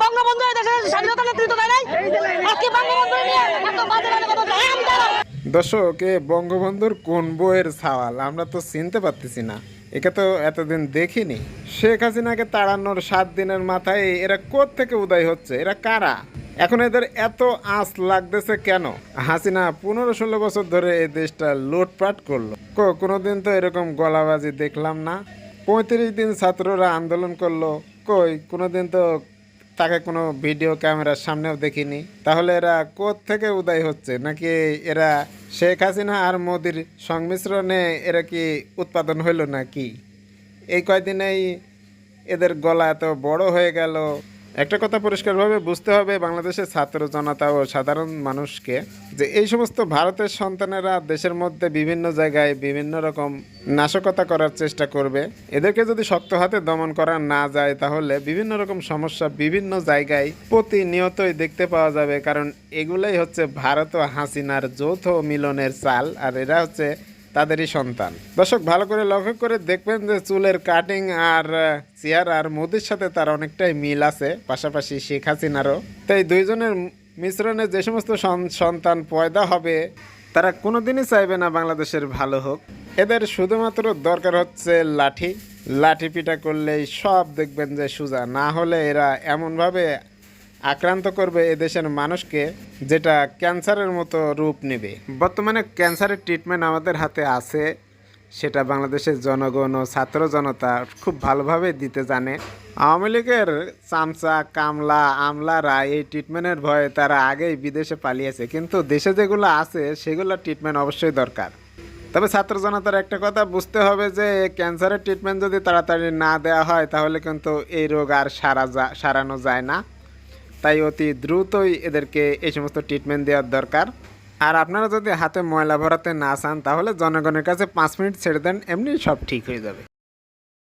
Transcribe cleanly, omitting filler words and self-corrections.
বঙ্গবন্ধু দেশের স্বাধীনতা নেতৃত্ব দেয় নাই। আজকে বঙ্গবন্ধু নিয়ে এত বাজে বাজে কথা বলে, আমি দাঁড়াবো। দর্শক, এ বঙ্গবন্ধুর কোন বইয়ের সওয়াল আমরা তো চিনতে পারতেছি না। একে তো এতদিন দেখিনি। শেখ হাসিনাকে তাড়ানোর 7 দিনের মাথায় এরা কোত্থেকে উদয় হচ্ছে? এরা কারা? এখন এদের এত আঁচ লাগতেছে কেন? হাসিনা 15-16 বছর ধরে এই দেশটা লুটপাট করলো। কোনোদিন তো এরকম গলাবাজি দেখলাম না। 35 দিন ছাত্ররা আন্দোলন করলো, কই কোনোদিন তো তাকে কোনো ভিডিও ক্যামেরার সামনেও দেখিনি। তাহলে এরা কোত্থেকে উদয় হচ্ছে? নাকি এরা শেখ হাসিনা আর মোদির সংমিশ্রণে এরা কি উৎপাদন হইল নাকি? এই কয়দিনেই এদের গলা এত বড় হয়ে গেল। একটা কথা পরিষ্কারভাবে বুঝতে হবে বাংলাদেশের ছাত্র জনতা ও সাধারণ মানুষকে, যে এই সমস্ত ভারতের সন্তানেরা দেশের মধ্যে বিভিন্ন জায়গায় বিভিন্ন রকম নাশকতা করার চেষ্টা করবে। এদেরকে যদি শক্ত হাতে দমন করা না যায় তাহলে বিভিন্ন রকম সমস্যা বিভিন্ন জায়গায় প্রতিনিয়তই দেখতে পাওয়া যাবে। কারণ এগুলাই হচ্ছে ভারত ও হাসিনার যৌথ মিলনের চাল, আর এরা হচ্ছে তাদেরই সন্তান। দর্শক, ভালো করে লক্ষ্য করে দেখবেন যে চুলের কাটিং আর চেহারা আর মোদির সাথে তার অনেকটাই মিল আছে, পাশাপাশি শেখ হাসিনারও। তাই দুইজনের মিশ্রণে যে সমস্ত সন্তান পয়দা হবে তারা কোনোদিনই চাইবে না বাংলাদেশের ভালো হোক। এদের শুধুমাত্র দরকার হচ্ছে লাঠি। লাঠি পিটা করলেই সব দেখবেন যে সোজা। না হলে এরা এমনভাবে আক্রান্ত করবে এদেশের মানুষকে যেটা ক্যান্সারের মতো রূপ নেবে। বর্তমানে ক্যান্সারের ট্রিটমেন্ট আমাদের হাতে আছে, সেটা বাংলাদেশের জনগণ ও ছাত্র জনতা খুব ভালোভাবে দিতে জানে। আওয়ামী লীগের চামচা কামলা আমলারা এই ট্রিটমেন্টের ভয়ে তারা আগেই বিদেশে পালিয়েছে, কিন্তু দেশে যেগুলো আছে সেগুলো ট্রিটমেন্ট অবশ্যই দরকার। তবে ছাত্র জনতার একটা কথা বুঝতে হবে যে ক্যান্সারের ট্রিটমেন্ট যদি তাড়াতাড়ি না দেওয়া হয় তাহলে কিন্তু এই রোগ আর সারানো যায় না। তাই অতি দ্রুতই এদেরকে এই সমস্ত ট্রিটমেন্ট দেওয়ার দরকার। আর আপনারা যদি হাতে ময়লা ভরাতে না চান তাহলে জনগণের কাছে 5 মিনিট ছেড়ে দেন, এমনি সব ঠিক হয়ে যাবে।